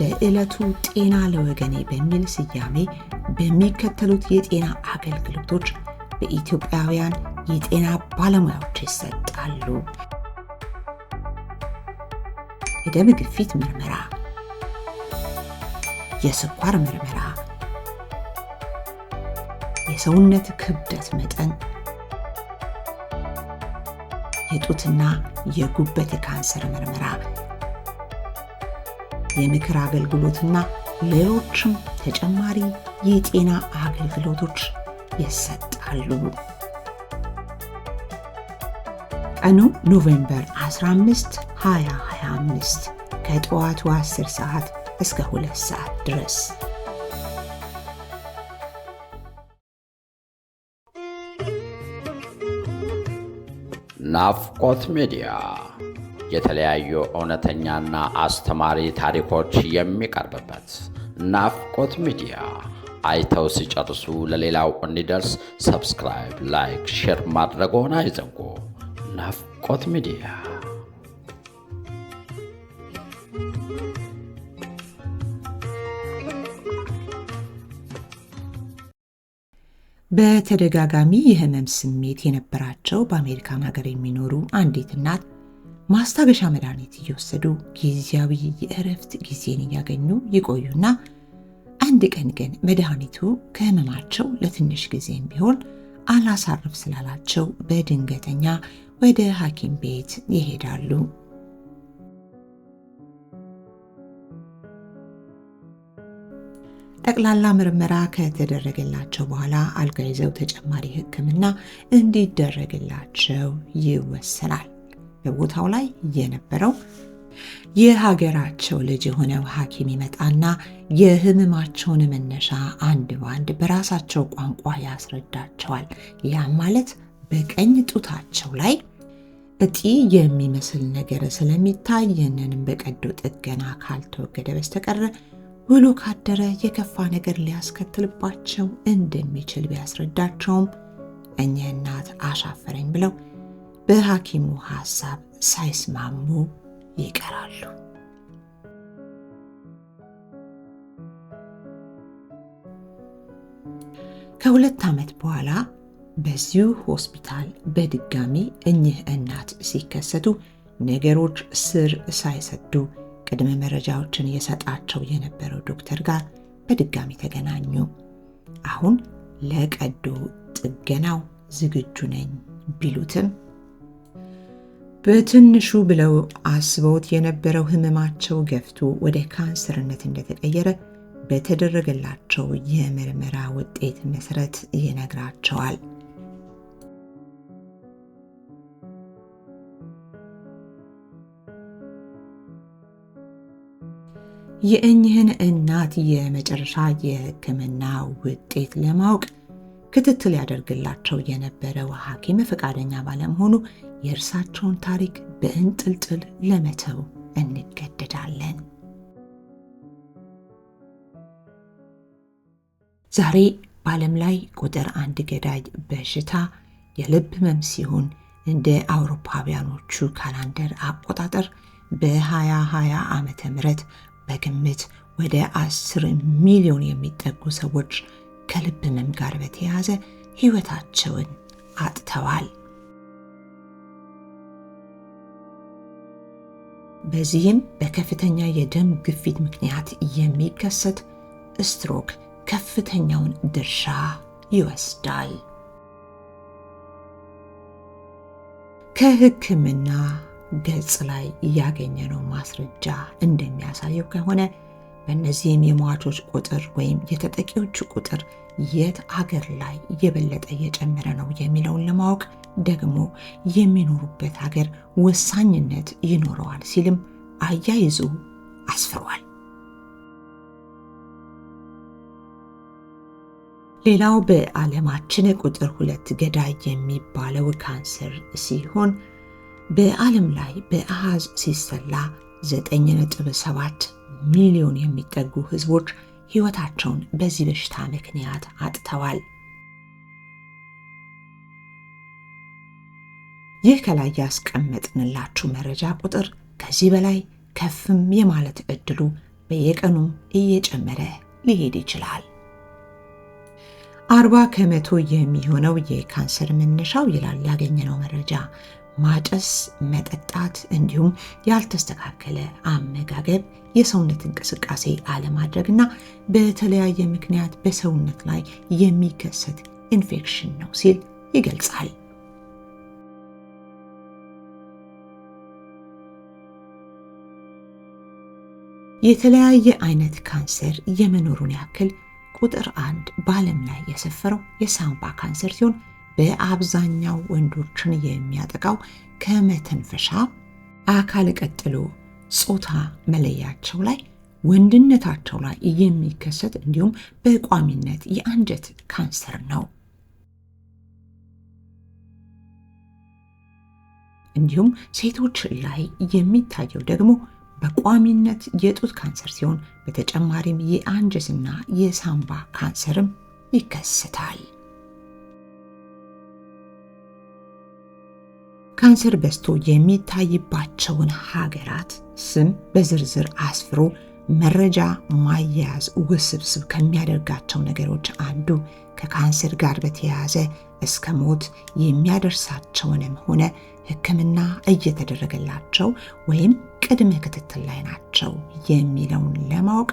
በዕለቱ ጤና ለወገኔ በሚል ስያሜ በሚከተሉት የጤና አገልግሎቶች በኢትዮጵያውያን የጤና ባለሙያዎች ይሰጣሉ። የደም ግፊት ምርመራ፣ የስኳር ምርመራ፣ የሰውነት ክብደት መጠን፣ የጡትና የጉበት ካንሰር ምርመራ፣ የምክር አገልግሎትና ሌሎችም ተጨማሪ የጤና አገልግሎቶች ይሰጣሉ። ቀኑ ኖቬምበር 15 2025 ከጠዋቱ 10 ሰዓት እስከ 2 ሰዓት ድረስ። ናፍቆት ሚዲያ የተለያዩ እውነተኛና አስተማሪ ታሪኮች የሚቀርብበት ናፍቆት ሚዲያ። አይተው ሲጨርሱ ለሌላው እንዲደርስ ሰብስክራይብ፣ ላይክ፣ ሼር ማድረግዎን አይዘንጉ። ናፍቆት ሚዲያ። በተደጋጋሚ የህመም ስሜት የነበራቸው በአሜሪካን ሀገር የሚኖሩ አንዲት እናት ማስታገሻ መድኃኒት እየወሰዱ ጊዜያዊ የእረፍት ጊዜን እያገኙ ይቆዩና አንድ ቀን ግን መድኃኒቱ ከህመማቸው ለትንሽ ጊዜም ቢሆን አላሳርፍ ስላላቸው በድንገተኛ ወደ ሐኪም ቤት ይሄዳሉ። ጠቅላላ ምርመራ ከተደረገላቸው በኋላ አልጋ ይዘው ተጨማሪ ሕክምና እንዲደረግላቸው ይወሰናል። በቦታው ላይ የነበረው የሀገራቸው ልጅ የሆነው ሐኪም ይመጣና የህመማቸውን መነሻ አንድ ባንድ በራሳቸው ቋንቋ ያስረዳቸዋል። ያም ማለት በቀኝ ጡታቸው ላይ እጢ የሚመስል ነገር ስለሚታይ ይህንንም በቀዶ ጥገና ካልተወገደ በስተቀር ውሎ ካደረ የከፋ ነገር ሊያስከትልባቸው እንደሚችል ቢያስረዳቸውም እኚህ እናት አሻፈረኝ ብለው በሐኪሙ ሐሳብ ሳይስማሙ ይቀራሉ። ከ2 ዓመት በኋላ በዚሁ ሆስፒታል በድጋሚ እኚህ እናት ሲከሰቱ ነገሮች ስር ሳይሰዱ ቅድመ መረጃዎችን የሰጣቸው የነበረው ዶክተር ጋር በድጋሚ ተገናኙ። አሁን ለቀዶ ጥገናው ዝግጁ ነኝ ቢሉትም በትንሹ ብለው አስበውት የነበረው ህመማቸው ገፍቶ ወደ ካንሰርነት እንደተቀየረ በተደረገላቸው የምርመራ ውጤት መሰረት ይነግራቸዋል። የእኚህን እናት የመጨረሻ የህክምና ውጤት ለማወቅ ክትትል ያደርግላቸው የነበረው ሐኪም ፈቃደኛ ባለመሆኑ የእርሳቸውን ታሪክ በእንጥልጥል ለመተው እንገደዳለን። ዛሬ በዓለም ላይ ቁጥር 1 ገዳይ በሽታ የልብ ህመም ሲሆን እንደ አውሮፓውያኖቹ ካላንደር አቆጣጠር በ2020 ዓመተ ምህረት በግምት ወደ 10 ሚሊዮን የሚጠጉ ሰዎች ከልብ ህመም ጋር በተያያዘ ህይወታቸውን አጥተዋል። በዚህም በከፍተኛ የደም ግፊት ምክንያት የሚከሰት ስትሮክ ከፍተኛውን ድርሻ ይወስዳል። ከህክምና ገጽ ላይ ያገኘነው ማስረጃ እንደሚያሳየው ከሆነ በእነዚህም የሟቾች ቁጥር ወይም የተጠቂዎቹ ቁጥር የት አገር ላይ የበለጠ እየጨመረ ነው የሚለውን ለማወቅ ደግሞ የሚኖሩበት ሀገር ወሳኝነት ይኖረዋል ሲልም አያይዞ አስፍሯል። ሌላው በዓለማችን ቁጥር 2 ገዳይ የሚባለው ካንሰር ሲሆን በዓለም ላይ በአሃዝ ሲሰላ 9.7 ሚሊዮን የሚጠጉ ህዝቦች ህይወታቸውን በዚህ በሽታ ምክንያት አጥተዋል። ይህ ከላይ ያስቀመጥንላችሁ መረጃ ቁጥር ከዚህ በላይ ከፍም የማለት እድሉ በየቀኑም እየጨመረ ሊሄድ ይችላል። 40% የሚሆነው የካንሰር መነሻው ይላል ያገኘነው መረጃ ማጨስ፣ መጠጣት እንዲሁም ያልተስተካከለ አመጋገብ፣ የሰውነት እንቅስቃሴ አለማድረግና በተለያየ ምክንያት በሰውነት ላይ የሚከሰት ኢንፌክሽን ነው ሲል ይገልጻል። የተለያየ አይነት ካንሰር የመኖሩን ያክል ቁጥር 1 በዓለም ላይ የሰፈረው የሳምባ ካንሰር ሲሆን በአብዛኛው ወንዶችን የሚያጠቃው ከመተንፈሻ አካል ቀጥሎ ጾታ መለያቸው ላይ፣ ወንድነታቸው ላይ የሚከሰት እንዲሁም በቋሚነት የአንጀት ካንሰር ነው። እንዲሁም ሴቶች ላይ የሚታየው ደግሞ በቋሚነት የጡት ካንሰር ሲሆን በተጨማሪም የአንጀትና የሳምባ ካንሰርም ይከሰታል። ካንሰር በዝቶ የሚታይባቸውን ሀገራት ስም በዝርዝር አስፍሮ መረጃ ማያያዝ ውስብስብ ከሚያደርጋቸው ነገሮች አንዱ ከካንሰር ጋር በተያያዘ እስከ ሞት የሚያደርሳቸውንም ሆነ ሕክምና እየተደረገላቸው ወይም ቅድመ ክትትል ላይ ናቸው የሚለውን ለማወቅ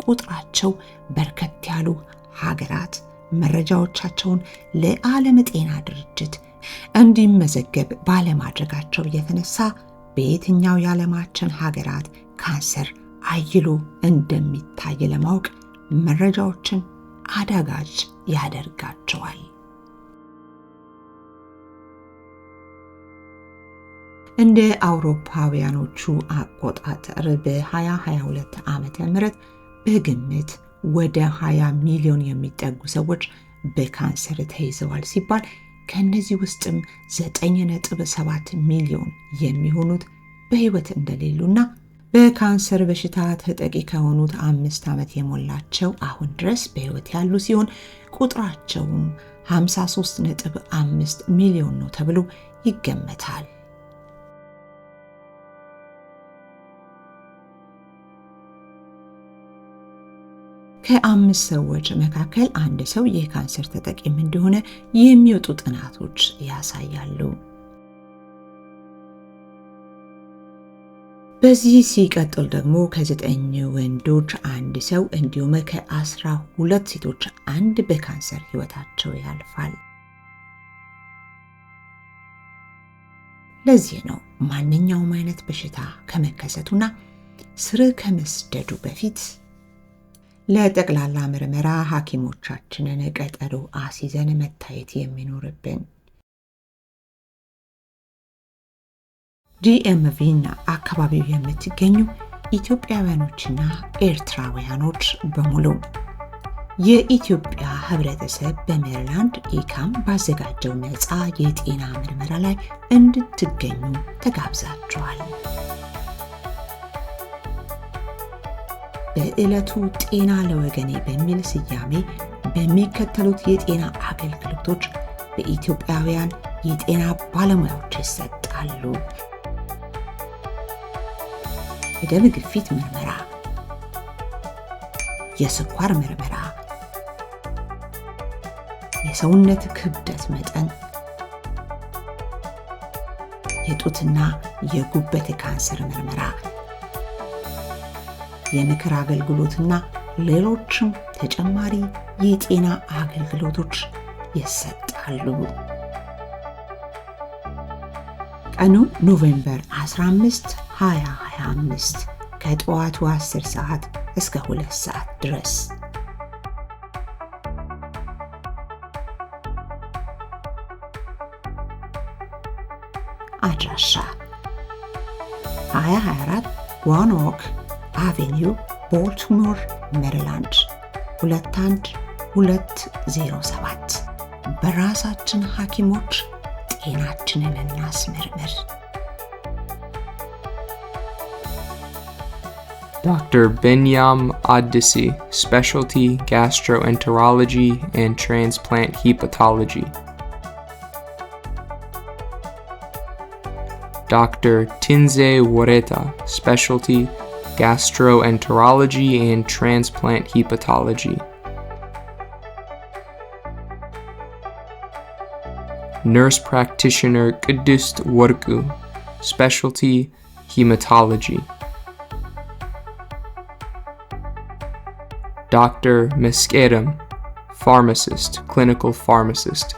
ቁጥራቸው በርከት ያሉ ሀገራት መረጃዎቻቸውን ለዓለም ጤና ድርጅት እንዲመዘገብ ባለማድረጋቸው የተነሳ በየትኛው የዓለማችን ሀገራት ካንሰር አይሎ እንደሚታይ ለማወቅ መረጃዎችን አዳጋች ያደርጋቸዋል። እንደ አውሮፓውያኖቹ አቆጣጠር በ2022 ዓመተ ምህረት በግምት ወደ 20 ሚሊዮን የሚጠጉ ሰዎች በካንሰር ተይዘዋል ሲባል ከነዚህ ውስጥም 9.7 ሚሊዮን የሚሆኑት በህይወት እንደሌሉና በካንሰር በሽታ ተጠቂ ከሆኑት 5 ዓመት የሞላቸው አሁን ድረስ በህይወት ያሉ ሲሆን ቁጥራቸውም 53.5 ሚሊዮን ነው ተብሎ ይገመታል። ከ5 ሰዎች መካከል አንድ ሰው የካንሰር ተጠቂም እንደሆነ የሚወጡ ጥናቶች ያሳያሉ። በዚህ ሲቀጥል ደግሞ ከ9 ወንዶች አንድ ሰው እንዲሁም ከ12 ሴቶች አንድ በካንሰር ህይወታቸው ያልፋል። ለዚህ ነው ማንኛውም አይነት በሽታ ከመከሰቱና ስር ከመስደዱ በፊት ለጠቅላላ ምርመራ ሐኪሞቻችንን ቀጠሮ አስይዘን መታየት የሚኖርብን። ዲኤምቪና አካባቢው የምትገኙ ኢትዮጵያውያኖችና ኤርትራውያኖች በሙሉ የኢትዮጵያ ህብረተሰብ በሜሪላንድ ኢካም ባዘጋጀው ነፃ የጤና ምርመራ ላይ እንድትገኙ ተጋብዛችኋል። በዕለቱ ጤና ለወገኔ በሚል ስያሜ በሚከተሉት የጤና አገልግሎቶች በኢትዮጵያውያን የጤና ባለሙያዎች ይሰጣሉ። የደም ግፊት ምርመራ፣ የስኳር ምርመራ፣ የሰውነት ክብደት መጠን፣ የጡትና የጉበት ካንሰር ምርመራ፣ የምክር አገልግሎትና ሌሎችም ተጨማሪ የጤና አገልግሎቶች ይሰጣሉ። ቀኑ ኖቬምበር 15 2025 ከጠዋቱ 10 ሰዓት እስከ 2 ሰዓት ድረስ። አድራሻ 2024 ዋንኦክ አቬኒው ቦልቲሞር ሜሪላንድ 21207። በራሳችን ሐኪሞች ጤናችንን እናስመርምር። Dr. Benyam Addisi, Specialty Gastroenterology and Transplant Hepatology. Dr. Tinze Wareta, Specialty gastroenterology and transplant hepatology. Nurse Practitioner Qudust Warqu, Specialty Hematology. Dr. Meskedem, Pharmacist, Clinical Pharmacist.